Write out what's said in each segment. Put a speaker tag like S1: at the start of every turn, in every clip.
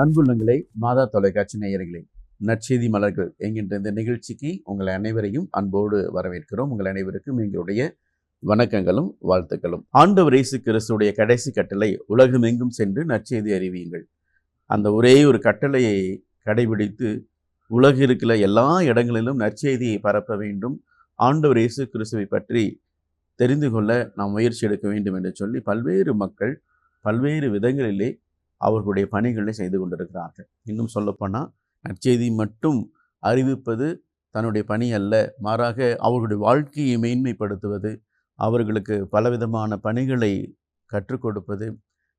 S1: அன்புள்ளங்களே, மாதா தொலைக்காட்சி நேயர்களே, நற்செய்தி மலர்கள் என்கின்ற இந்த நிகழ்ச்சிக்கு உங்கள் அனைவரையும் அன்போடு வரவேற்கிறோம். உங்கள் அனைவருக்கும் எங்களுடைய வணக்கங்களும் வாழ்த்துக்களும். ஆண்டவர் இயேசு கிறிஸ்துடைய கடைசி கட்டளை உலகமெங்கும் சென்று நற்செய்தி அறிவியுங்கள். அந்த ஒரே ஒரு கட்டளையை கடைபிடித்து உலகிற்குள்ள எல்லா இடங்களிலும் நற்செய்தியை பரப்ப வேண்டும். ஆண்டவர் இயேசு கிறிஸ்துவை பற்றி தெரிந்து கொள்ள நாம் முயற்சி எடுக்க வேண்டும் என்று சொல்லி பல்வேறு மக்கள் பல்வேறு விதங்களிலே அவர்களுடைய பணிகளை செய்து கொண்டிருக்கிறார்கள். இன்னும் சொல்லப்போனால் நற்செய்தி மட்டும் அறிவிப்பது தன்னுடைய பணி அல்ல, மாறாக அவர்களுடைய வாழ்க்கையை மேன்மைப்படுத்துவது, அவர்களுக்கு பலவிதமான பணிகளை கற்றுக் கொடுப்பது,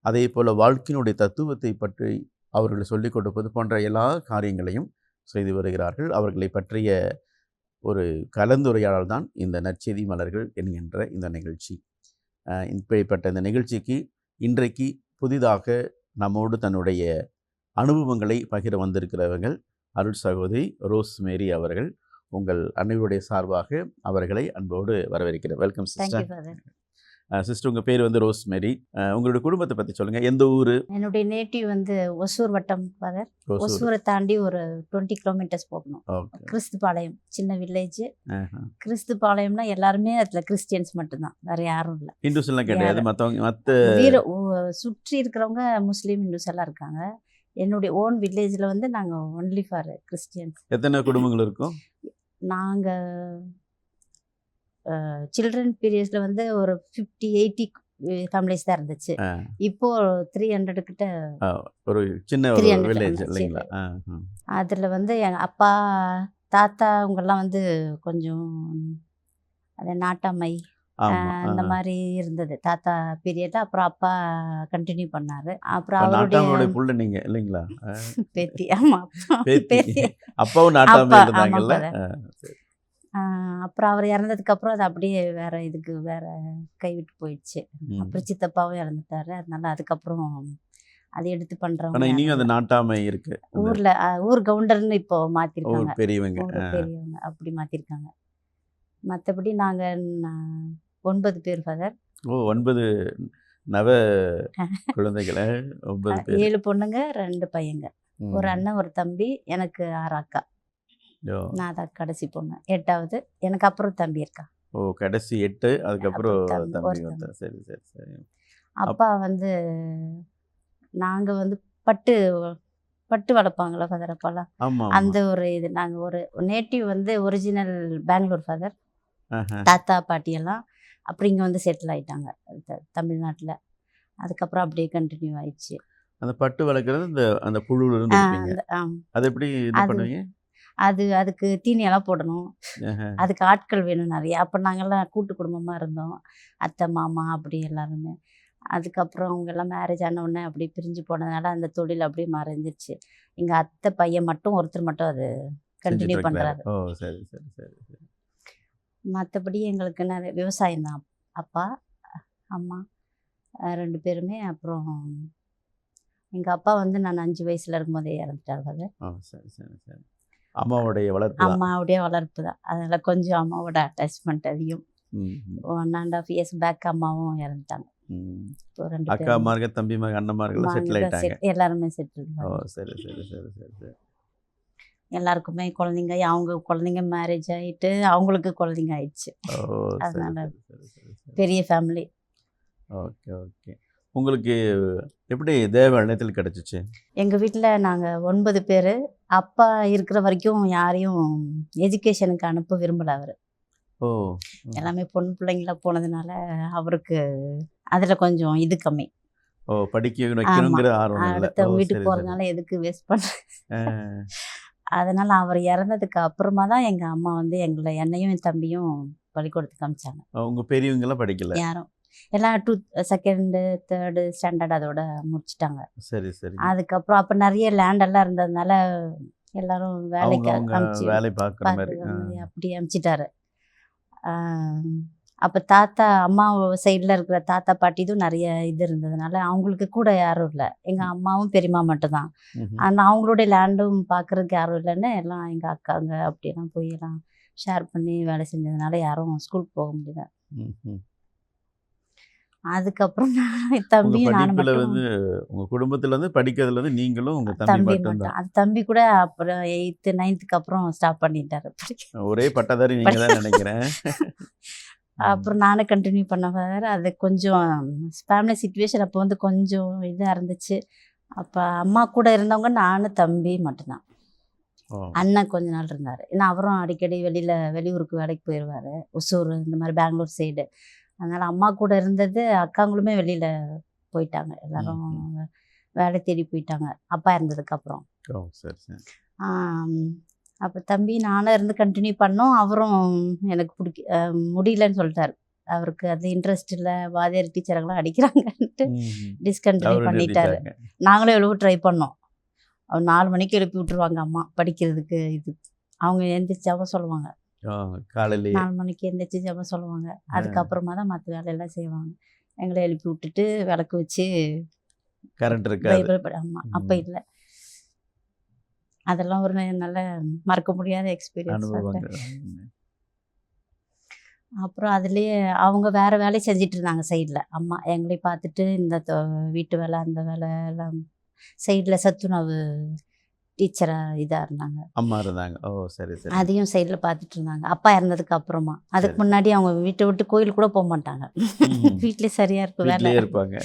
S1: அதே போல் வாழ்க்கையினுடைய தத்துவத்தை பற்றி அவர்கள் சொல்லிக் கொடுப்பது போன்ற எல்லா காரியங்களையும் செய்து வருகிறார்கள். அவர்களை பற்றிய ஒரு கலந்துரையாடல் தான் இந்த நற்செய்தி மலர்கள் என்கின்ற இந்த நிகழ்ச்சி. இப்படிப்பட்ட இந்த நிகழ்ச்சிக்கு இன்றைக்கு புதிதாக நம்மோடு தன்னுடைய அனுபவங்களை பகிர வந்திருக்கிறவர்கள் அருள் சகோதரி ரோஸ்மேரி அவர்கள். உங்கள் அனைவருடைய சார்பாக அவர்களை அன்போடு வரவேற்கிறேன். Welcome sister. சிஸ்டர், உங்கள் பேர் வந்து ரோஸ்மேரி. உங்களுடைய குடும்பத்தை பற்றி சொல்லுங்கள். எந்த ஊர்?
S2: என்னுடைய நேட்டிவ் வந்து ஒசூர் வட்டம் ஃபாதர். ஒசூரை தாண்டி ஒரு 20 கிலோமீட்டர்ஸ் போகணும். கிறிஸ்துபாளையம் சின்ன வில்லேஜ். கிறிஸ்துபாளையம்னா எல்லாருமே அதில் கிறிஸ்டியன்ஸ் மட்டும்தான், வேற யாரும் இல்லை.
S1: ஹிந்துஸ் எல்லாம் கிடையாது.
S2: சுற்றி இருக்கிறவங்க முஸ்லீம் ஹிந்துஸ் எல்லாம் இருக்காங்க. என்னுடைய ஓன் வில்லேஜில் வந்து நாங்கள் ஒன்லி ஃபார் கிறிஸ்டியன்ஸ்.
S1: எத்தனை குடும்பங்கள் இருக்கும்?
S2: நாங்கள் சில்ட்ரன் பீரியட்ஸில் வந்து ஒரு 50-80 ஃபேமிலிஸ் தான் இருந்துச்சு. இப்போ 300 கிட்ட
S1: ஒரு சின்ன வில்லேஜ் இல்லைங்களா?
S2: அதில் வந்து எங்கள் அப்பா தாத்தா அவங்கெல்லாம் வந்து கொஞ்சம் அது நாட்டாமை அந்த மாதிரி இருந்தது தாத்தா பீரியட்ல. அப்புறம் அப்பா கண்டினியூ பண்ணாரு. அப்புறம் அவருடைய
S1: புள்ள நீங்க இல்லைங்களா?
S2: பேத்தி. ஆமா, பேத்தி.
S1: அப்பாவும் நாட்டாமை இருந்தாங்கல்ல.
S2: அப்புறம் அவர் இறந்ததுக்கு அப்புறம் அது அப்படியே வேற இதுக்கு வேற கைவிட்டு போயிடுச்சு. அப்புறம் சித்தப்பாவும் இறந்துட்டாரு. அதனால அதுக்கப்புறம் அதை எடுத்து பண்றவங்க
S1: இனியும் அந்த நாட்டாமை இருக்கு
S2: ஊர்ல. ஊர் கவுண்டர்னு இப்போ மாத்திருக்காங்க,
S1: பெரியவங்க
S2: அப்படி மாத்திருக்காங்க. மற்றபடி நாங்க 9 பேர் ஃபாதர்.
S1: 9 நவ குழந்தைகளை.
S2: 7 பொண்ணுங்க 2 பையங்க. ஒரு அண்ணன் ஒரு தம்பி. எனக்கு 6 அக்கா. நான் தான் கடைசி பொண்ணு, 8வது. எனக்கு அப்புறம் தம்பி இருக்கா.
S1: கடைசி 8, அதுக்கப்புறம் தம்பி. சரி சரி சரி.
S2: அப்பா வந்து நாங்கள் வந்து பட்டு வளர்ப்பாங்களா ஃபாதர் அப்பெல்லாம், அந்த ஒரு இது. நாங்கள் ஒரு நேட்டிவ் வந்து ஒரிஜினல் பெங்களூர் ஃபாதர். தாத்தா பாட்டியெல்லாம் அப்புறம் இங்கே வந்து செட்டில் ஆகிட்டாங்க தமிழ்நாட்டில். அதுக்கப்புறம் அப்படியே கண்டினியூ ஆயிடுச்சு.
S1: அந்த பட்டு வளர்க்குறது அந்த புழுவில் இருந்து அது எப்படி பண்ணுவீங்க?
S2: அதுக்கு தீனியெல்லாம் போடணும். அதுக்கு ஆட்கள் வேணும் நிறைய. அப்போ நாங்கள்லாம் கூட்டு குடும்பமாக இருந்தோம், அத்தை மாமா அப்படி எல்லாருமே. அதுக்கப்புறம் அவங்கெல்லாம் மேரேஜ் ஆன உடனே அப்படி பிரிஞ்சு போனதுனால அந்த தொழில் அப்படியே மறைஞ்சிருச்சு. எங்கள் அத்தை பையன் மட்டும் ஒருத்தர் மட்டும் அது கண்டினியூ பண்ணுறாரு.
S1: சரி சரி சரி சரி.
S2: மற்றபடி எங்களுக்கு நிறைய விவசாயம் தான். அப்பா அம்மா 2 பேருமே. அப்புறம் எங்கள் அப்பா வந்து நான் 5 வயசில் இருக்கும்போதே இறந்துட்டார். அது
S1: சரி சரி சரி. அம்மாவுடைய
S2: வளர்ப்பு தான். அதனால் கொஞ்சம் அம்மாவோட அட்டாச்மெண்ட் அதிகம். 1.5 இயர்ஸ் பேக் அம்மாவும் இறந்துட்டாங்க. இப்போ 2
S1: அக்கா மார்க தம்பி மார்க அண்ணன் மார்க செட்டில் ஆயிட்டாங்க.
S2: எல்லாருமே செட்டில்.
S1: சரி சரி சரி சரி சரி.
S2: எல்லாருக்குமே குழந்தைங்க, அவங்க குழந்தைங்க மேரேஜ் ஆகிட்டு அவங்களுக்கு குழந்தைங்க ஆயிடுச்சு. அதனால பெரிய ஃபேமிலி.
S1: Okay okay. உங்களுக்கு எப்படி தேவ அழைத்தல் கிடச்சிச்சு?
S2: எங்கள் வீட்டில் நாங்கள் 9 பேர். அப்பா இருக்கிற வரைக்கும் யாரையும் எஜுகேஷனுக்கு அனுப்ப விரும்பலை அவர். எல்லாமே பொண்ணு பிள்ளைங்கள போனதுனால அவருக்கு அதில் கொஞ்சம் இது கம்மி.
S1: படிக்க வைக்கணுங்கிற ஆர்வம் இல்லை.
S2: அடுத்த வீட்டுக்கு போகிறதுனால எதுக்கு வேஸ்ட் பண்ண. அதனால் அவர் இறந்ததுக்கு அப்புறமா தான் எங்கள் அம்மா வந்து என்னையும் என் தம்பியும் பள்ளிக்கூடத்துக்கு அனுப்பிச்சாங்க.
S1: உங்கள் பெரியவங்கெல்லாம் படிக்கல?
S2: யாரும் எல்லாம் 2nd 3rd ஸ்டாண்டர்ட் அதோட முடிச்சிட்டாங்க.
S1: சரி சரி.
S2: அதுக்கப்புறம் அப்போ நிறைய லேண்டெல்லாம் இருந்ததுனால எல்லாரும் வேலைக்கு
S1: வேலை பார்க்குற மாதிரி
S2: அப்படி அனுப்பிச்சிட்டாரு. அப்போ தாத்தா அம்மா சைடில் இருக்கிற தாத்தா பாட்டிதும் நிறைய இது இருந்ததுனால அவங்களுக்கு கூட யாரும் இல்லை. எங்கள் அம்மாவும் பெரியம்மா மட்டும்தான். ஆனால் அவங்களுடைய லேண்டும் பார்க்குறதுக்கு யாரும் இல்லைன்னு எல்லாம் எங்கள் அக்காங்க அப்படியெல்லாம் போய் எல்லாம் ஷேர் பண்ணி வேலை செஞ்சதுனால யாரும் ஸ்கூலுக்கு போக முடியல. அதுக்கப்புறம் நான்
S1: உங்க
S2: தம்பியும் நானும்
S1: படிப்புல
S2: மட்டும்
S1: வந்து உங்க குடும்பத்துல வந்து படிக்கிறதுல வந்து நீங்களும் உங்க தம்பி
S2: தம்பி
S1: மட்டும்
S2: மட்டும்
S1: தான்.
S2: அது தம்பி கூட அப்புறம் 8th 9th அப்புறம் ஸ்டாப் பண்ணிட்டாரு படிக்க.
S1: ஒரே பட்டதாரி நீங்க தான் நினைக்கிறேன்.
S2: அப்புறம் நானே கண்டினியூ பண்ண வேற அது கொஞ்சம் ஃபேமிலி சுச்சுவேஷன் அப்போ வந்து கொஞ்சம் இதாக இருந்துச்சு. அப்போ அம்மா கூட இருந்தவங்க நானும் தம்பி மட்டும்தான்.
S1: ஓ,
S2: அண்ணன் கொஞ்ச நாள் இருந்தார். ஏன்னா அவரும் அடிக்கடி வெளியூருக்கு வேலைக்கு போயிடுவார். ஒசூர் இந்த மாதிரி பெங்களூர் சைடு. அதனால் அம்மா கூட இருந்தது. அக்காங்களுமே வெளியில் போயிட்டாங்க. எல்லாரும் வேலை தேடி போயிட்டாங்க அப்பா இருந்ததுக்கப்புறம்.
S1: ஓ, சரி சரி.
S2: அப்போ தம்பி நானும் இருந்து கண்டினியூ பண்ணோம். அவரும் எனக்கு முடியலன்னு சொல்லிட்டாரு. அவருக்கு அது இன்ட்ரெஸ்ட் இல்லை, வாத்தியார் டீச்சருங்களாம் அடிக்கிறாங்கன்ட்டு டிஸ்கண்டினியூ
S1: அவரு
S2: பண்ணிட்டாரு.
S1: நிறுத்திட்டாங்க.
S2: நாங்களும் எவ்வளவோ ட்ரை பண்ணோம். அவர் 4 மணிக்கு எழுப்பி விட்டுருவாங்க அம்மா படிக்கிறதுக்கு. அவங்க எழுந்திரிச்சு ஜெபம் சொல்லுவாங்க.
S1: காலையிலேயே
S2: 4 மணிக்கு எழுந்திரிச்சு ஜெபம் சொல்லுவாங்க. அதுக்கப்புறமா தான் மற்ற வேலையெல்லாம் செய்வாங்க. எங்களை எழுப்பி விட்டுட்டு விளக்கு வச்சு
S1: கரண்ட் இருக்காது.
S2: பைபிள் ஆமாம் அப்போ இல்லை. அதெல்லாம் ஒரு நல்ல மறக்க முடியாத எக்ஸ்பீரியன்ஸ்.
S1: அனுபவங்கள்.
S2: அப்புறம் அதுலேயே அவங்க வேறு வேலையை செஞ்சிட்டு இருந்தாங்க சைடில். அம்மா எங்களை பார்த்துட்டு இந்த வீட்டு வேலை அந்த வேலை எல்லாம் சைடில் சத்துணவு டீச்சராக இதாக இருந்தாங்க.
S1: அம்மா இருந்தாங்க. ஓ, சரி சரி.
S2: அதையும் சைடில் பார்த்துட்டு இருந்தாங்க அப்பா இறந்ததுக்கு அப்புறமா. அதுக்கு முன்னாடி அவங்க வீட்டை விட்டு கோயில் கூட போக மாட்டாங்க. வீட்டிலே சரியாக இருக்கும் வேலை.
S1: வீட்டிலேயே இருப்பாங்க.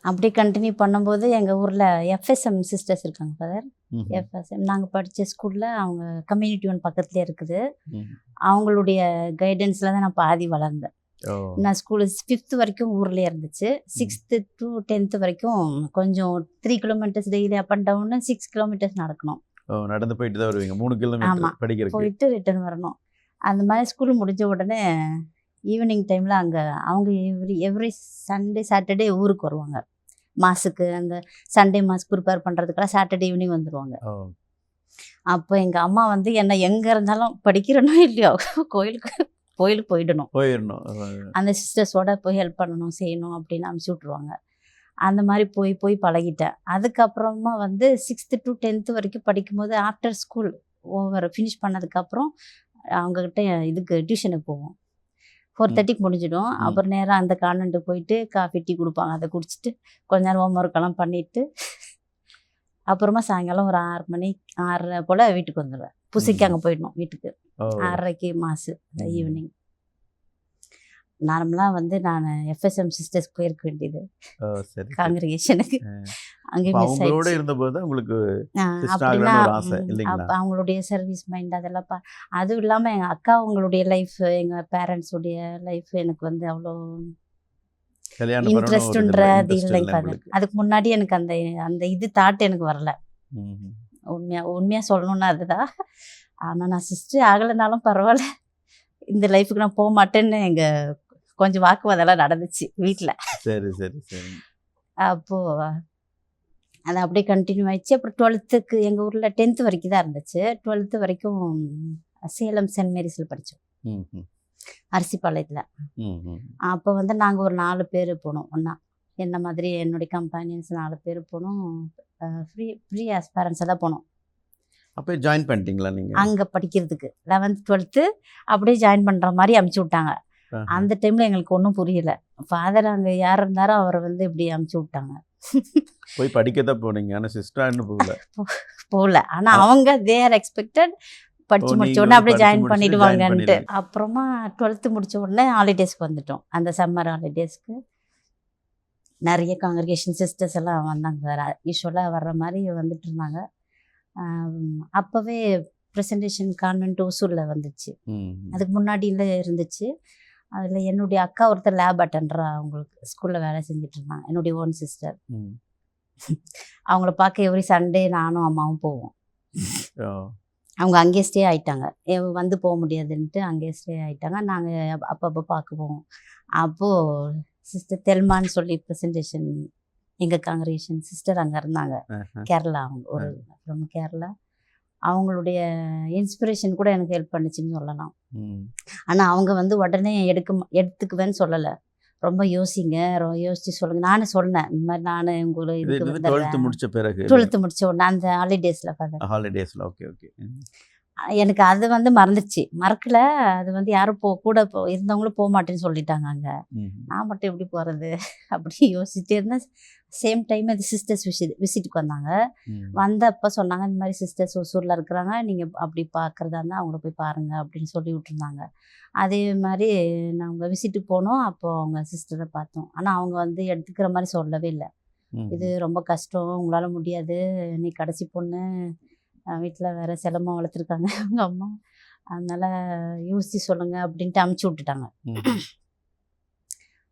S2: அப்படியே கண்டினியூ பண்ணும்போது எங்கள் ஊரில் எஃப்எஸ்எம் சிஸ்டர்ஸ் இருக்காங்க ஃபாதர். எஃப்எஸ்எம் நாங்கள் படித்த ஸ்கூலில் அவங்க கம்யூனிட்டி ஒன்று பக்கத்துலேயே இருக்குது. அவங்களுடைய கைடன்ஸில் தான் நான் பாதி வளர்ந்தேன். நான் ஸ்கூலு 5th வரைக்கும் ஊர்லேயே இருந்துச்சு. 6th to 10th வரைக்கும் கொஞ்சம் 3 கிலோமீட்டர்ஸ் டெய்லி அப் அண்ட் டவுன்னு 6 கிலோமீட்டர்ஸ் நடக்கணும்.
S1: நடந்து போயிட்டு தான் வருவீங்க 3 கிலோமீட்டர் படிக்கிறதுக்கு.
S2: போயிட்டு ரிட்டர்ன் வரணும். அந்த மாதிரி ஸ்கூல் முடிஞ்ச உடனே ஈவினிங் டைமில் அங்கே அவங்க எவ்ரி சண்டே சாட்டர்டே ஊருக்கு வருவாங்க. மாஸுக்கு அந்த சண்டே மாஸ் ப்ரிப்பேர் பண்ணுறதுக்கெல்லாம் சாட்டர்டே ஈவினிங் வந்துடுவாங்க. அப்போ எங்கள் அம்மா வந்து என்னை எங்கே இருந்தாலும் படிக்கிறனோ இல்லையோ கோயிலுக்கு போயிடணும். அந்த சிஸ்டர்ஸோட போய் ஹெல்ப் பண்ணணும் செய்யணும் அப்படின்னு அனுப்பிச்சி விட்ருவாங்க. அந்த மாதிரி போய் பழகிட்டேன். அதுக்கப்புறமா வந்து 6th to 10th வரைக்கும் படிக்கும்போது ஆஃப்டர் ஸ்கூல் ஃபினிஷ் பண்ணதுக்கப்புறம் அவங்கக்கிட்ட இதுக்கு டியூஷனுக்கு போவோம். 4:30 முடிஞ்சிடும். அப்புறம் நேராக அந்த கான்வென்ட்டுக்கு போயிட்டு காஃபி டீ கொடுப்பாங்க. அதை குடிச்சிட்டு கொஞ்ச நேரம் ஹோம்ஒர்க்கெல்லாம் பண்ணிவிட்டு அப்புறமா சாயங்காலம் ஒரு 6 மணி 6:30 போல் வீட்டுக்கு வந்துடுவேன். புசிக்கு அங்கே போயிடணும் வீட்டுக்கு. 6:30க்கு மாசு ஈவினிங். நார்மலாக வந்து நான் எஃப்எஸ்எம் சிஸ்டர்ஸ் போயிருக்க வேண்டியது காங்கிரிகேஷனுக்கு. அங்கே மிஸ் ஆயிடுச்சு. அப்படின்னா அப்போ அவங்களுடைய சர்வீஸ் மைண்ட் அதெல்லாம் அதுவும் இல்லாமல் எங்கள் அக்கா அவங்களுடைய லைஃப் எங்கள் பேரண்ட்ஸுடைய லைஃப் எனக்கு வந்து அவ்வளோ இன்ட்ரெஸ்ட்ன்றது இல்லைங்க ஃபாதர். அதுக்கு முன்னாடி எனக்கு அந்த இது தாட் எனக்கு வரல. உண்மையாக சொல்லணுன்னா அதுதான். ஆனால் நான் சிஸ்டர் ஆகலைனாலும் பரவாயில்ல, இந்த லைஃபுக்கு நான் போக மாட்டேன்னு எங்கள் கொஞ்சம் வாக்குவாதெல்லாம் நடந்துச்சு வீட்டில்.
S1: சரி சரி சரி.
S2: அப்போது அது அப்படியே கண்டினியூ ஆயிடுச்சு. அப்புறம் 12th எங்கள் ஊரில் 10th வரைக்கும் தான் இருந்துச்சு. 12th வரைக்கும் சேலம் சென்ட் மேரிஸில் படித்தோம், அரிசிப்பாளையத்தில். அப்போ வந்து நாங்கள் ஒரு 4 பேர் போனோம் ஒன்றா. என்ன மாதிரி என்னுடைய கம்பெனியன்ஸ் 4 பேர் போனோம். ஃப்ரீ ஆஸ்பேரன்ஸாக தான் போனோம்.
S1: அப்போ ஜாயின் பண்ணிட்டீங்களா நீங்கள்
S2: அங்கே படிக்கிறதுக்கு? 11th 12th அப்படியே ஜாயின் பண்ணுற மாதிரி அமுச்சு விட்டாங்க. அந்த டைமில் எங்களுக்கு ஒன்றும் புரியல. ஃபாதர் அங்கே யார் இருந்தாரோ அவரை வந்து இப்படி அமுச்சு விட்டாங்க.
S1: போய் படிக்கதான் போனீங்க, ஆனால் சிஸ்டர்னு
S2: போகல. ஆனால் அவங்க தேர் எக்ஸ்பெக்டட் படித்து முடிச்ச உடனே அப்படியே ஜாயின் பண்ணிடுவாங்கன்ட்டு. அப்புறமா 12th முடித்த உடனே ஹாலிடேஸ்க்கு வந்துட்டோம். அந்த சம்மர் ஹாலிடேஸ்க்கு நிறைய காங்கிரிகேஷன் சிஸ்டர்ஸ் எல்லாம் வந்தாங்க. வேறு யூஸ்வலாக வர்ற மாதிரி வந்துட்டு இருந்தாங்க. அப்போவே ப்ரெசன்டேஷன் கான்வென்ட் ஒசூரில் வந்துச்சு. அதுக்கு முன்னாடியில் இருந்துச்சு. அதில் என்னுடைய அக்கா ஒருத்தர் லேப் அட்டெண்டராக அவங்களுக்கு ஸ்கூலில் வேலை செஞ்சுட்டு இருந்தாங்க, என்னுடைய ஓன் சிஸ்டர். அவங்கள பார்க்க எவ்ரி சண்டே நானும் அம்மாவும் போவோம். அவங்க அங்கேயே ஸ்டே ஆகிட்டாங்க. வந்து போக முடியாதுன்ட்டு அங்கேயே ஸ்டே ஆகிட்டாங்க. நாங்கள் அப்பப்போ பார்க்க போவோம். அப்போது சிஸ்டர் தெல்மான்னு சொல்லி ப்ரெசன்டேஷன் எங்கள் காங்கிரிகேஷன் சிஸ்டர் அங்கே இருந்தாங்க. கேரளா, அவங்க ஒரு ஃப்ரம் கேரளா. அவங்களுடைய இன்ஸ்பிரேஷன் கூட எனக்கு ஹெல்ப் பண்ணிச்சுன்னு சொல்லலாம். ஆனால் அவங்க வந்து உடனே எடுத்துக்குவேன்னு சொல்லலை. ரொம்ப யோசிச்சு சொல்லுங்கள். நானே சொன்னேன் இந்த மாதிரி நான் உங்களுக்கு
S1: 12th முடிச்ச பிறகு
S2: 12th முடிச்ச உடனே அந்த ஹாலிடேஸில்
S1: ஹாலிடேஸில். Okay okay.
S2: எனக்கு அது வந்து மறந்துச்சு. மறக்கல. அது வந்து யாரும் கூட இருந்தவங்களும் மாட்டேன்னு சொல்லிட்டாங்க அங்க. நான் மட்டும் எப்படி போறது? அப்படி யோசிச்சுட்டே இருந்தேன். சேம் டைம் அது சிஸ்டர்ஸ் விசிட்டுக்கு வந்தாங்க. வந்தப்ப சொன்னாங்க, இந்த மாதிரி சிஸ்டர்ஸ் ஒசூர்ல இருக்கிறாங்க. நீங்க அப்படி பார்க்கறதா இருந்தா அவங்கள போய் பாருங்க அப்படின்னு சொல்லி விட்டுருந்தாங்க. அதே மாதிரி நாங்க விசிட்டுக்கு போனோம். அப்போ அவங்க சிஸ்டரை பார்த்தோம். ஆனா அவங்க வந்து எடுத்துக்கிற மாதிரி சொல்லவே இல்ல. இது ரொம்ப கஷ்டம். உங்களால முடியாது. நீ கடைசி பொண்ணு. வீட்டில் வேற செல்லமாக வளர்த்துருக்காங்க அவங்க அம்மா. அதனால யோசிச்சு சொல்லுங்க அப்படின்ட்டு அமுச்சு விட்டுட்டாங்க.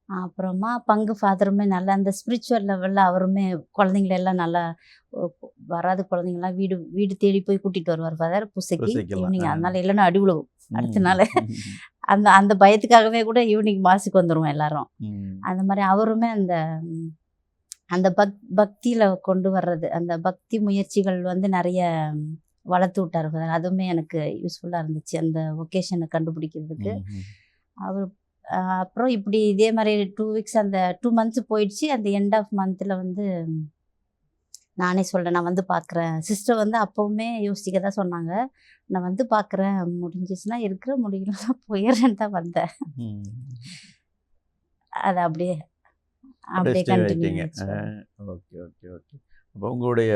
S2: அப்புறமா பங்கு ஃபாதருமே நல்லா அந்த ஸ்பிரிச்சுவல் லெவலில் அவருமே குழந்தைங்களெல்லாம் நல்லா வராத குழந்தைங்களாம் வீடு வீடு தேடி போய் கூட்டிகிட்டு வருவார் ஃபாதர் பூசைக்கு ஈவினிங். அதனால இல்லைன்னா அடி விழுவும் அடுத்த நாள். அந்த அந்த பயத்துக்காகவே கூட ஈவினிங் மாசுக்கு வந்துடுவோம் எல்லாரும். அந்த மாதிரி அவருமே அந்த அந்த பக்தியில் கொண்டு வர்றது, அந்த பக்தி முயற்சிகள் வந்து நிறைய வளர்த்து விட்டார் ஃபாதர். அதுவுமே எனக்கு யூஸ்ஃபுல்லாக இருந்துச்சு அந்த ஒகேஷனை கண்டுபிடிக்கிறதுக்கு. அவர் அப்புறம் இப்படி இதே மாதிரி 2 வீக்ஸ் அந்த 2 months போயிடுச்சு. அந்த எண்ட் ஆஃப் மந்தில் வந்து நானே சொல்கிறேன், நான் வந்து பார்க்குறேன். சிஸ்டர் வந்து அப்போவுமே யோசிக்க தான் சொன்னாங்க. நான் வந்து பார்க்குறேன், முடிஞ்சிச்சுன்னா இருக்கிற, முடியலன்னா போயிடுறேன்னு தான் வந்தேன். அது அப்படியே கண்டினியூ.
S1: Okay okay okay. அப்போ உங்களுடைய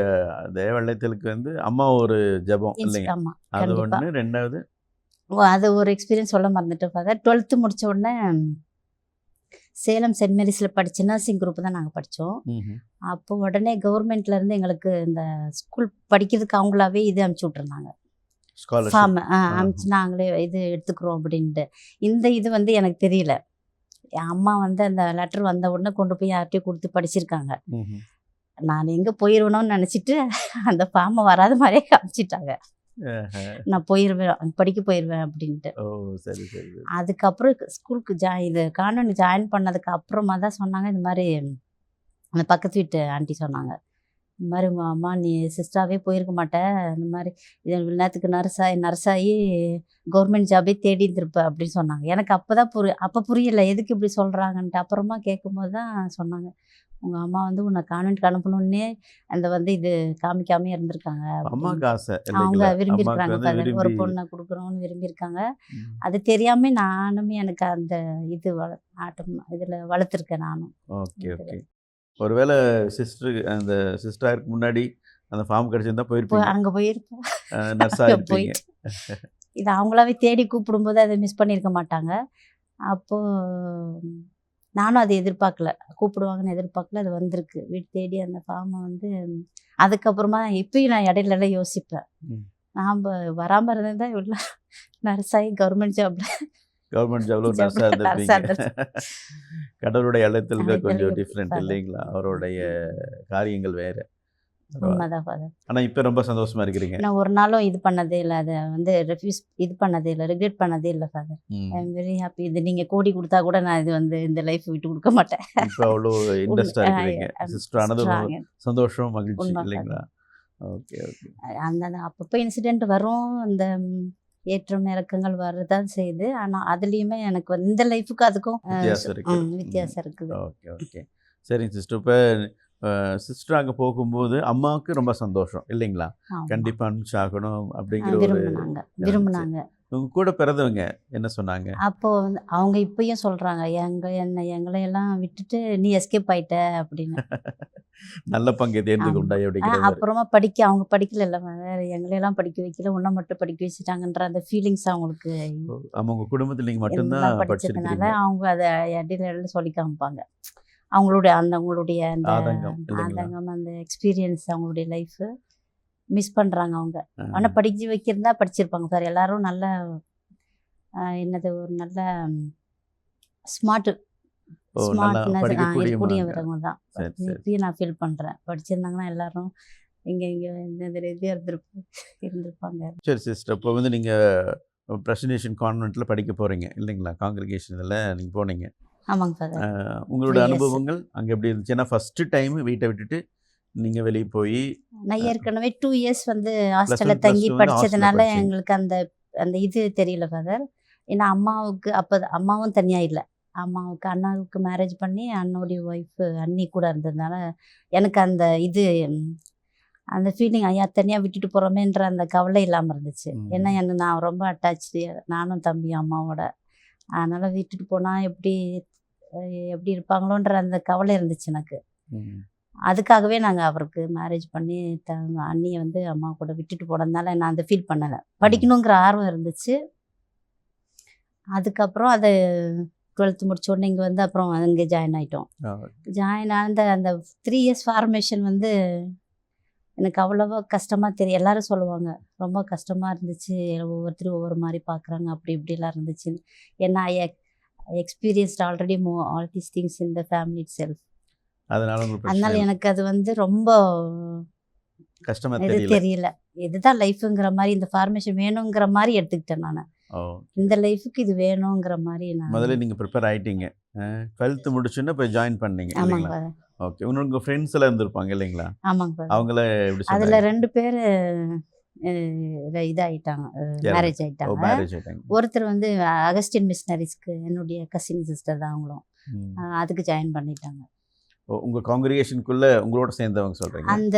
S1: தேவள்ளத்திற்கு வந்து அம்மா ஒரு ஜபம் இல்லைங்க?
S2: ஆமாம்,
S1: அது
S2: கண்டிப்பாக.
S1: ஒன்று. ரெண்டாவது
S2: அது ஒரு எக்ஸ்பீரியன்ஸ் சொல்ல மறந்துட்டேன் ஃபாதர். 12th முடித்த உடனே சேலம் சென்ட் மேரிஸில் படித்த நர்சிங் குரூப் தான் நாங்கள் படித்தோம். அப்போ உடனே கவர்மெண்ட்லேருந்து எங்களுக்கு இந்த ஸ்கூல் படிக்கிறதுக்கு அவங்களாவே இது அனுப்பிச்சி விட்ருந்தாங்க, ஃபார்ம் அனுப்பிச்சு நாங்களே இது எடுத்துக்கிறோம் அப்படின்ட்டு. இந்த இது வந்து எனக்கு தெரியல. என் அம்மா வந்து அந்த லெட்டர் வந்த உடனே கொண்டு போய் யார்கிட்டையும் கொடுத்து படிச்சிருக்காங்க. நான் எங்கே போயிடுவேணும்னு நினச்சிட்டு அந்த ஃபார்மை வராத மாதிரியே காமிச்சிட்டாங்க. நான் போயிடுவேன், படிக்க போயிடுவேன் அப்படின்ட்டு. அதுக்கப்புறம் ஸ்கூலுக்கு இது கான்வென்ட் ஜாயின் பண்ணதுக்கு அப்புறமா தான் சொன்னாங்க, இந்த மாதிரி அந்த பக்கத்து வீட்டு ஆண்டி சொன்னாங்க, இந்த மாதிரி உங்கள் அம்மா நீ சிஸ்டராகவே போயிருக்க மாட்டேன், இந்த மாதிரி இது நேரத்துக்கு நர்ஸாகி கவர்மெண்ட் ஜாபே தேடி இருந்திருப்ப அப்படின்னு சொன்னாங்க. எனக்கு அப்போ தான் அப்போ புரியலை எதுக்கு இப்படி சொல்கிறாங்கன்ட்டு. அப்புறமா கேட்கும்போது தான் சொன்னாங்க, உங்கள் அம்மா வந்து உன்னை கான்வென்ட்க்கு அனுப்பணுன்னே அந்த வந்து இது காமிக்காமே இருந்திருக்காங்க. அவங்க விரும்பியிருக்காங்க ஃபாதர், ஒரு பொண்ணை கொடுக்கணும்னு விரும்பியிருக்காங்க. அது தெரியாமல் நானுமே எனக்கு அந்த இது இதில் வளர்த்துருக்கேன் நானும்.
S1: Okay okay. ஒருவேளை அந்த சிஸ்டருக்கு முன்னாடி அந்த ஃபார்ம் கிடைச்சிருந்தா போயிருப்போம், அங்கே போயிருப்போம், நர்ஸாக போயிட்டு.
S2: இது அவங்களாவே தேடி கூப்பிடும்போது அதை மிஸ் பண்ணியிருக்க மாட்டாங்க. அப்போது நானும் அதை எதிர்பார்க்கல, கூப்பிடுவாங்கன்னு எதிர்பார்க்கல. அது வந்திருக்கு வீட்டு தேடி அந்த ஃபார்மை வந்து. அதுக்கப்புறமா இப்பயும் நான் இடையிலலாம் யோசிப்பேன், நாம் வராமல் இருந்தேன் இவ்வளோ நர்ஸாகி கவர்மெண்ட் ஜாப்ல
S1: நர்ஸாக இருந்திருப்பீங்க. கடவுளுடைய அழைத்தல்கள் கொஞ்சம் டிஃப்ரெண்ட் இல்லைங்களா? அவருடைய காரியங்கள் வேறு.
S2: உண்மைதான் ஃபாதர்.
S1: ஆனால் இப்போ ரொம்ப சந்தோஷமாக இருக்கிறீங்க.
S2: நான் ஒரு நாளும் இது பண்ணதே இல்லை, அதை வந்து இது பண்ணதே இல்லை, ரெக்ரெட் பண்ணதே இல்லை father. I am very happy. இது நீங்கள் கோடி கொடுத்தா கூட நான் இது வந்து இந்த லைஃப் விட்டு கொடுக்க மாட்டேன்.
S1: இப்போ அவ்வளோ இன்ட்ரெஸ்டாக இருக்கிறீங்க. சிஸ்டர் ஆனது சந்தோஷம், மகிழ்ச்சி இல்லைங்களா? Okay okay.
S2: அந்த அப்பப்போ இன்சிடெண்ட் வரும், அந்த ஏற்றம் இறக்கங்கள் வரதான் செய்யுது. ஆனால் அதுலேயுமே எனக்கு வந்து இந்த லைஃபுக்கு அதுக்கும் வித்தியாசம் இருக்குது.
S1: Okay okay. சரிங்க சிஸ்டர். இப்போ சிஸ்டர் அங்கே போகும்போது அம்மாவுக்கு ரொம்ப சந்தோஷம் இல்லைங்களா? கண்டிப்பாக அனுப்பிச்சாகணும் அப்படிங்கிற
S2: விரும்பினாங்க.
S1: உங்க கூட பிறந்தவங்க என்ன சொன்னாங்க?
S2: அப்போ வந்து அவங்க இப்பயும் சொல்றாங்க, எங்களையெல்லாம் விட்டுட்டு நீ எஸ்கேப் ஆயிட்ட அப்படின்னு.
S1: நல்ல பங்கு தேர்ந்துகொண்டா அப்படிங்கிறது.
S2: அப்புறமா அவங்க படிக்கல, வேற எங்களையெல்லாம் படிக்க வைக்கல, உன்னை மட்டும் படிக்க வச்சுட்டாங்கன்ற அந்த ஃபீலிங்ஸ் அவங்களுக்கு.
S1: அவங்க குடும்பத்தில் நீங்கள் மட்டும்தான்
S2: படிச்சதுனால அவங்க அதை இடையில சொல்லி காமிப்பாங்க. அவங்களுடைய அந்த ஆதங்கம், அந்த எக்ஸ்பீரியன்ஸ், அவங்களுடைய லைஃபு மிஸ் பண்ணுறாங்க அவங்க. ஆனால் படிக்க வைக்கிறதா படிச்சிருப்பாங்க சார். எல்லாரும் நல்ல ஒரு நல்ல ஸ்மார்ட்னஸ் இருக்கக்கூடியவங்க தான் இப்பயும் நான் ஃபீல் பண்ணுறேன். படிச்சிருந்தாங்கன்னா எல்லாரும் இங்கே இந்த ரீதியாக இருந்திருப்பாங்க.
S1: சரி சிஸ்டர், இப்போ வந்து நீங்கள் பிரசிடென்ஷியல் கான்வென்ட்டில் படிக்க போகிறீங்க இல்லைங்களா? காங்கிரிகேஷனில் நீங்கள் போனீங்க.
S2: ஆமாங்க சார்.
S1: உங்களோட அனுபவங்கள் அங்கே எப்படி இருந்துச்சு? ஏன்னா ஃபஸ்ட்டு டைம் வீட்டை விட்டுட்டு நீங்கள் வெளியே போய்.
S2: நான் ஏற்கனவே 2 years வந்து ஹாஸ்டலில் தங்கி படித்ததுனால எங்களுக்கு அந்த இது தெரியல ஃபாதர். ஏன்னா அம்மாவுக்கு அப்போ அம்மாவும் தனியாக இல்லை, அண்ணாவுக்கு மேரேஜ் பண்ணி அண்ணோடைய ஒய்ஃபு அண்ணி கூட இருந்ததுனால எனக்கு அந்த இது அந்த ஃபீலிங் ஐயா தனியாக விட்டுட்டு போகிறோமேன்ற அந்த கவலை இல்லாமல் இருந்துச்சு. ஏன்னா நான் ரொம்ப அட்டாச்சு, நானும் தம்பி அம்மாவோட. அதனால் விட்டுட்டு போனால் எப்படி இருப்பாங்களோன்ற அந்த கவலை இருந்துச்சு எனக்கு. அதுக்காகவே நாங்கள் அவருக்கு மேரேஜ் பண்ணி அண்ணியை வந்து அம்மா கூட விட்டுட்டு போனதுனால நான் அந்த ஃபீல் பண்ணலை. படிக்கணுங்கிற ஆர்வம் இருந்துச்சு. அதுக்கப்புறம் அது 12th முடிச்ச உடனே இங்கே வந்து அப்புறம் அங்கே ஜாயின் ஆகிட்டோம். ஜாயின் ஆன அந்த 3 years ஃபார்மேஷன் வந்து எனக்கு அவ்வளோவா கஷ்டமாக தெரியும். எல்லோரும் சொல்லுவாங்க ரொம்ப கஷ்டமாக இருந்துச்சு, ஒவ்வொருத்தரும் ஒவ்வொரு மாதிரி பார்க்குறாங்க, அப்படி இப்படிலாம் இருந்துச்சு. ஏன்னா I experienced already all these things in the family itself. அதனால எனக்கு அது வந்து ரொம்ப
S1: கஷ்டமாக
S2: தெரியல. இதுதான் லைஃபுங்கிற மாதிரி, இந்த ஃபார்மேஷன் வேணுங்கிற மாதிரி எடுத்துக்கிட்டேன் நான். இந்த லைஃபுக்கு இது வேணுங்கிற மாதிரி நான்
S1: முதல்ல நீங்கள் ப்ரிப்பேர் ஆகிட்டீங்க. 12th முடிச்சுன்னா போய் ஜாயின் பண்ணீங்க.
S2: ஆமாங்க.
S1: ஓகே. உங்க ஃப்ரெண்ட்ஸ் எல்லாம் இருந்திருப்பாங்க இல்லைங்களா?
S2: ஆமாங்க.
S1: அவங்கள எப்படி சொல்றாங்க?
S2: அதில் 2 பேர் இதாகிட்டாங்க, மேரேஜ் ஆகிட்டாங்க. ஒருத்தர் வந்து அகஸ்டின் மிஷனரிஸ்க்கு என்னுடைய கசின் சிஸ்டர் தான், அவங்களும் அதுக்கு ஜாயின் பண்ணிட்டாங்க.
S1: உங்கள் காங்கிரிகேஷனுக்குள்ள உங்களோட சேர்ந்தவங்க சொல்கிறீங்க? அந்த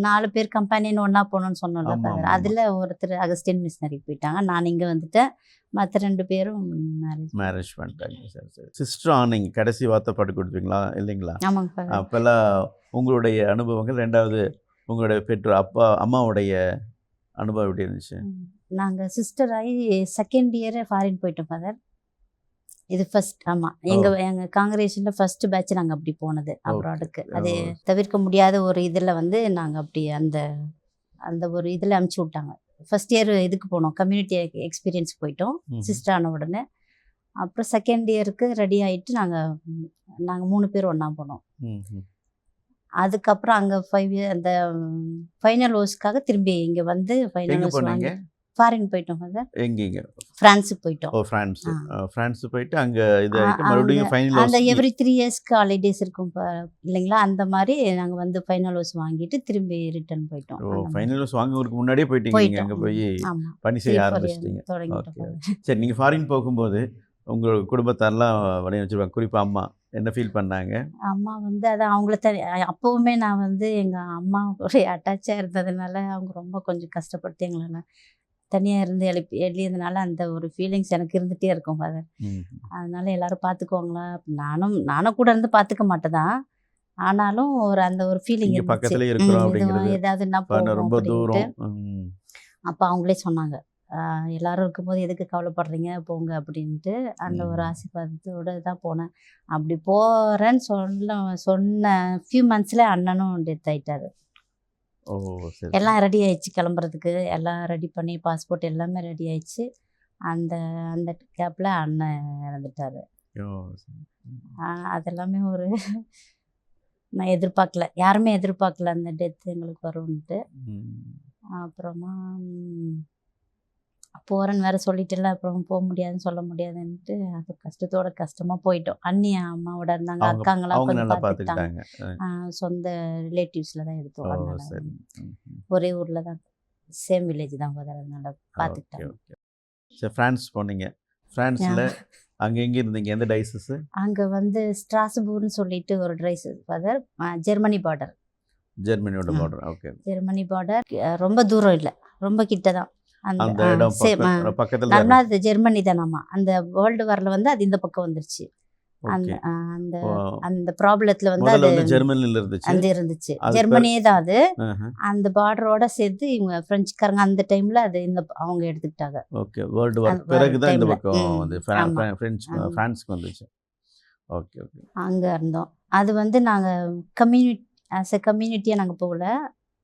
S2: 4 பேர் கம்பெனின்னு ஒன்றா போகணுன்னு சொன்னோம்ல, அதில் ஒருத்தர் அகஸ்டின் மிஷனரிக்கு போயிட்டாங்க. நான் இங்கே வந்துட்டேன். மற்ற 2 பேரும்
S1: மேரேஜ் பண்ணிட்டாங்க. சரி சரி. சிஸ்டர் ஆனீங்க, கடைசி வார்த்தை பாட்டு கொடுப்பீங்களா இல்லைங்களா?
S2: ஆமாங்க.
S1: அப்போல்லாம் உங்களுடைய அனுபவங்கள், 2வது உங்களுடைய பெற்றோர் அம்மாவுடைய அனுபவம் எப்படி இருந்துச்சு?
S2: நாங்கள் சிஸ்டர் ஆகி 2nd year ஃபாரின் போயிட்டோம் ஃபாதர். இது ஃபர்ஸ்ட். ஆமாம், எங்கள் காங்கிரேஷனில் ஃபர்ஸ்ட் பேட்ச் நாங்கள் அப்படி போனது அப்ராடுக்கு. அது தவிர்க்க முடியாத ஒரு இதில் வந்து நாங்கள் அப்படி அந்த ஒரு இதில் அனுப்பிச்சி விட்டாங்க. ஃபர்ஸ்ட் இயர் இதுக்கு போனோம், கம்யூனிட்டி எக்ஸ்பீரியன்ஸ் போயிட்டோம் சிஸ்டர் ஆன உடனே. அப்புறம் 2nd yearக்கு ரெடி ஆகிட்டு நாங்கள் 3 பேர் ஒன்றா போனோம். அதுக்கப்புறம் அங்கே 5 year அந்த ஃபைனல் ஓர்ஸ்க்காக திரும்பி இங்கே வந்து ஃபைனல் ஓர்ஸ் வாங்க ஃபாரின் போயிட்டோம். எங்கேங்க? ஃப்ரான்ஸுக்கு போயிட்டோம்.
S1: ஃப்ரான்ஸ் போயிட்டு அங்கே இது மறுபடியும் ஃபைனல்
S2: அந்த எவ்ரி 3 yearsக்கு ஹாலிடேஸ் இருக்கும் இல்லைங்களா, அந்த மாதிரி நாங்கள் வந்து ஃபைனல் ஓர்ஸ் வாங்கிட்டு திரும்பி ரிட்டர்ன் போயிட்டோம்.
S1: ஃபைனல் ஓர்ஸ் வாங்குறதுக்கு முன்னாடியே போயிட்டீங்க, அங்கே போய் பணி செய்ய ஆரம்பிச்சிட்டீங்க. சரி, நீங்கள் ஃபாரின் போகும்போது உங்கள் குடும்பத்தாரெலாம் வழி வச்சுருவாங்க, குறிப்பாக அம்மா என்ன ஃபீல் பண்ணாங்க?
S2: அம்மா வந்து அதான் அவங்கள அப்போவுமே நான் வந்து எங்கள் அம்மாவுடைய அட்டாச்சாக இருந்ததுனால அவங்க ரொம்ப கொஞ்சம் கஷ்டப்பட்டு எங்களை தனியாக இருந்து எழுதியதுனால அந்த ஒரு ஃபீலிங்ஸ் எனக்கு இருந்துகிட்டே இருக்கும் ஃபாதர். அதனால எல்லோரும் பார்த்துக்குவாங்களா, நானும் கூட இருந்து பார்த்துக்க மாட்டேதான், ஆனாலும் அந்த ஒரு ஃபீலிங்
S1: பக்கத்துல இருக்கிறோம் அப்படிங்கிறது,
S2: ஏதாவது என்ன ரொம்ப தூரம். அப்போ அவங்களே சொன்னாங்க, எல்லாரும் இருக்கும்போது எதுக்கு கவலைப்படுறீங்க, போங்க அப்படின்ட்டு. அந்த ஒரு ஆசீர்வாதத்தோடு தான் போனேன். அப்படி போகிறேன்னு சொன்ன ஃபியூ மந்த்ஸில் அண்ணனும் டெத் ஆகிட்டாரு. எல்லாம் ரெடி ஆயிடுச்சு கிளம்புறதுக்கு, எல்லாம் ரெடி பண்ணி பாஸ்போர்ட் எல்லாமே ரெடி ஆயிடுச்சு. அந்த கேப்பில் அண்ணன் இறந்துட்டாரு. அதெல்லாமே ஒரு நான் எதிர்பார்க்கல, யாருமே எதிர்பார்க்கல அந்த டெத் எங்களுக்கு வரும்ன்ட்டு. அப்புறமா போகிறேன்னு வேறு சொல்லிட்டுல, அப்புறம் போக முடியாதுன்னு சொல்ல முடியாதுன்ட்டு அது கஷ்டமாக போயிட்டோம். அண்ணி அம்மாவோட இருந்தாங்க, அக்காங்களாம் கொஞ்சம் பார்த்துக்கிட்டாங்க. சொந்த ரிலேட்டிவ்ஸில் தான் எடுத்தோம். அதனால ஒரே ஊரில் தான், சேம் வில்லேஜ் தான் ஃபாதர், அதனால பார்த்துக்கிட்டாங்க.
S1: சரி, ஃப்ரான்ஸ் போனீங்க. ஃப்ரான்ஸில் அங்கே எங்கே இருந்தீங்க, எந்த டைசஸ்?
S2: அங்கே வந்து ஸ்ட்ராஸ்பூர்னு சொல்லிட்டு ஒரு டைசஸ் ஃபாதர், ஜெர்மனி பார்டர்.
S1: ஜெர்மனியோட பார்டர். ஓகே.
S2: ஜெர்மனி பார்டர் ரொம்ப தூரம் இல்லை, ரொம்ப கிட்ட தான்.
S1: அந்த இடம் பக்கத்துல
S2: அது ஜெர்மனி தானாமா. அந்த வேர்ல்டு வார்ல வந்து அது இந்த பக்கம் வந்துருச்சு. அந்த ப்ராப்ளத்துல வந்து அது
S1: ஜெர்மனில இருந்துச்சு,
S2: ஜெர்மனியே தான் அது. அந்த பார்டரோட சேர்த்து இவங்க பிரெஞ்சுக்காரங்க அந்த டைம்ல அது அவங்க எடுத்துக்கிட்டாங்க.
S1: ஓகே. வேர்ல்டு வார் பிறகு தான் இந்த பக்கம் வந்து பிரான்ஸ்க்கு வந்துச்சு. Okay okay.
S2: அங்க இருந்தோம். அது வந்து நாங்க கம்யூனிட்டியா நாங்க போகல,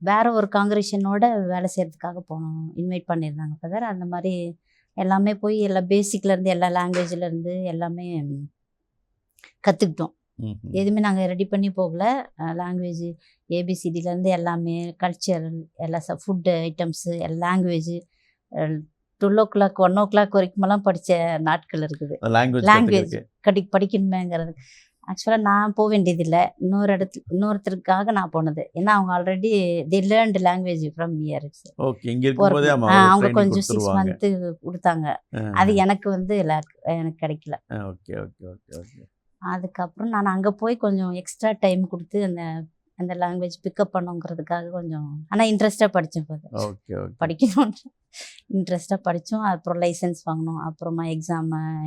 S2: வேற ஒரு காங்கிரேஷனோட வேலை செய்கிறதுக்காக போனோம். இன்வைட் பண்ணியிருந்தாங்க ஃபாதர். அந்த மாதிரி எல்லாமே போய் எல்லா பேசிக்லேருந்து எல்லா லாங்குவேஜ்லேருந்து எல்லாமே கற்றுக்கிட்டோம். எதுவுமே நாங்கள் ரெடி பண்ணி போகல. லாங்குவேஜ் ஏபிசிடிலேருந்து எல்லாமே, கல்ச்சரல் எல்லா food items, language 12 o'clock 1 o'clock வரைக்குமெல்லாம் படித்த நாட்கள் இருக்குது. லாங்குவேஜ் படிக்கணுமேங்கிறது. ஆக்சுவலாக நான் போக வேண்டியதில்லை, இன்னொருத்தருக்காக நான் போனது. ஏன்னா அவங்க already the learned language from year. அவங்க கொஞ்சம் 6 months கொடுத்தாங்க. அது எனக்கு வந்து எனக்கு கிடைக்கல. அதுக்கப்புறம் நான் அங்கே போய் கொஞ்சம் எக்ஸ்ட்ரா டைம் கொடுத்து அந்த அந்த லாங்குவேஜ் பிக்கப் பண்ணுங்கிறதுக்காக கொஞ்சம் ஆனால் இன்ட்ரெஸ்ட்டாக படித்தேன் ஃபாதர்.
S1: ஓகே ஓகே
S2: படிக்கணும்னு இன்ட்ரெஸ்ட்டாக படித்தோம். அப்புறம் லைசன்ஸ் வாங்கினோம். அப்புறமா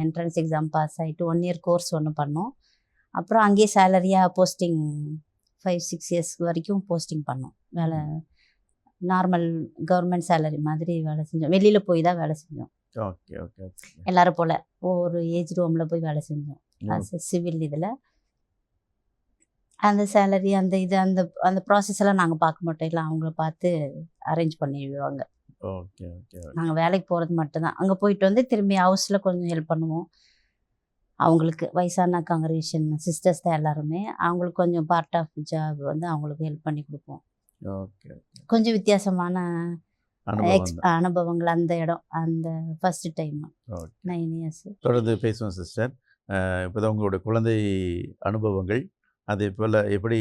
S2: என்ட்ரன்ஸ் எக்ஸாம் பாஸ் ஆகிட்டு 1 இயர் கோர்ஸ் ஒன்று பண்ணோம். அப்புறம் அங்கேயே சேலரியாக போஸ்டிங் 5-6 இயர்ஸ் வரைக்கும் போஸ்டிங் பண்ணோம். வேலை நார்மல் கவர்மெண்ட் சேலரி மாதிரி வேலை செஞ்சோம். வெளியில் போய் தான் வேலை செஞ்சோம்.
S1: ஓகே ஓகே ஓகே
S2: எல்லாரும் போல் ஒரு ஏஜ் ரூமில் போய் வேலை செஞ்சோம். சிவில் இதில் அந்த சேலரி அந்த இது அந்த அந்த ப்ராசஸ் எல்லாம் நாங்கள் பார்க்க மாட்டோம். இல்லை அவங்கள பார்த்து அரேஞ்ச் பண்ணிடுவாங்க.
S1: ஓகே ஓகே
S2: நாங்கள் வேலைக்கு போகிறது மட்டும்தான். அங்கே போயிட்டு வந்து திரும்பி ஹவுஸில் கொஞ்சம் ஹெல்ப் பண்ணுவோம். அவங்களுக்கு வயசான காங்கிரேஷன் சிஸ்டர்ஸ் தான் எல்லாருமே. அவங்களுக்கு கொஞ்சம் பார்ட் ஆஃப் ஜாப் வந்து அவங்களுக்கு ஹெல்ப் பண்ணி கொடுப்போம்.
S1: ஓகே
S2: கொஞ்சம் வித்தியாசமான
S1: அனுபவம் தான்.
S2: அனுபவங்கள் அந்த இடம் அந்த ஃபர்ஸ்ட் டைம்
S1: ஓகே
S2: 9 இயர்ஸ்.
S1: தொடர்ந்து பேசுவோம் சிஸ்டர். இப்போதான் உங்களோட குழந்தை அனுபவங்கள், அதே போல் எப்படி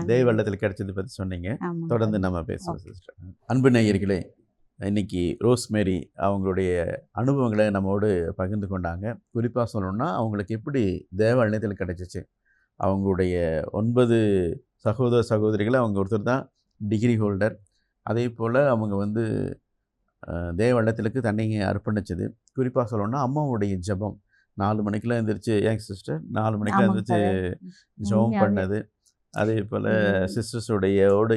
S1: தேவ வெள்ளத்தில் கிடைச்சது பற்றி சொன்னீங்க. தொடர்ந்து நம்ம பேசுவோம் சிஸ்டர். அன்பு நேயர்களே, இன்னைக்கு ரோஸ்மேரி அவங்களுடைய அனுபவங்களை நம்மோடு பகிர்ந்து கொண்டாங்க. குறிப்பாக சொல்லணும்னா அவங்களுக்கு எப்படி தேவ வெள்ளத்தில் கிடைச்சிச்சு. அவங்களுடைய 9 சகோதர சகோதரிகளை அவங்க ஒருத்தர் தான் டிகிரி ஹோல்டர். அதே போல் அவங்க வந்து தேவ வெள்ளத்திற்கு தன்னையை அர்ப்பணிச்சது. குறிப்பாக சொல்லணும்னா அம்மாவுடைய ஜெபம் 4 மணிக்கெலாம் எழுந்திரிச்சு, ஏங்க சிஸ்டர் 4 மணிக்கெலாம் எழுந்திரிச்சு ஜெபம் பண்ணது. அதே போல் சிஸ்டர்ஸோட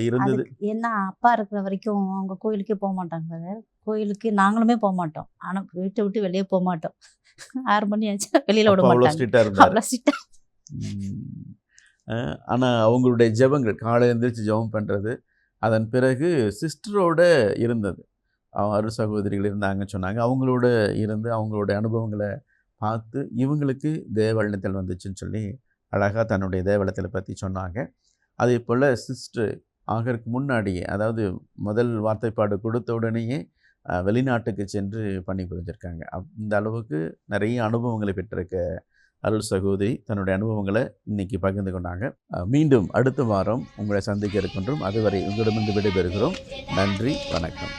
S1: இருந்தது.
S2: ஏன்னா அப்பா இருக்கிற வரைக்கும் அவங்க கோயிலுக்கே போக மாட்டாங்க brother. கோயிலுக்கு நாங்களுமே போக மாட்டோம். ஆனால் வீட்டை விட்டு வெளியே போக மாட்டோம். 6 மணி ஆச்சு வெளியில் விட
S1: அவ்வளோ
S2: மாட்டாங்க.
S1: ஸ்ட்ரிக்டாக இருந்தார்.
S2: அவ்வளோ ஸ்ட்ரிக்டாக.
S1: ஆனால் அவங்களுடைய ஜெபங்கள் காலை எழுந்திரிச்சு ஜெபம் பண்ணுறது, அதன் பிறகு சிஸ்டரோட இருந்தது. அரு சகோதரிகள் இருந்தாங்கன்னு சொன்னாங்க. அவங்களோட இருந்து அவங்களோட அனுபவங்களை பார்த்து இவங்களுக்கு தேவவெள்ளத்தில் வந்துச்சுன்னு சொல்லி அழகாக தன்னுடைய தேவவெள்ளத்தில் பற்றி சொன்னாங்க. அதே போல் சிஸ்டர் ஆகிறதுக்கு முன்னாடியே, அதாவது முதல் வார்த்தைப்பாடு கொடுத்த உடனேயே வெளிநாட்டுக்கு சென்று பணி புரிஞ்சிருக்காங்க. அந்த அளவுக்கு நிறைய அனுபவங்களை பெற்றிருக்க அருள் சகோதரி தன்னுடைய அனுபவங்களை இன்னைக்கு பகிர்ந்து கொண்டாங்க. மீண்டும் அடுத்த வாரம் உங்களை சந்திக்க இருக்கின்றோம். அதுவரை உங்களிடமிருந்து விடைபெறுகிறோம். நன்றி, வணக்கம்.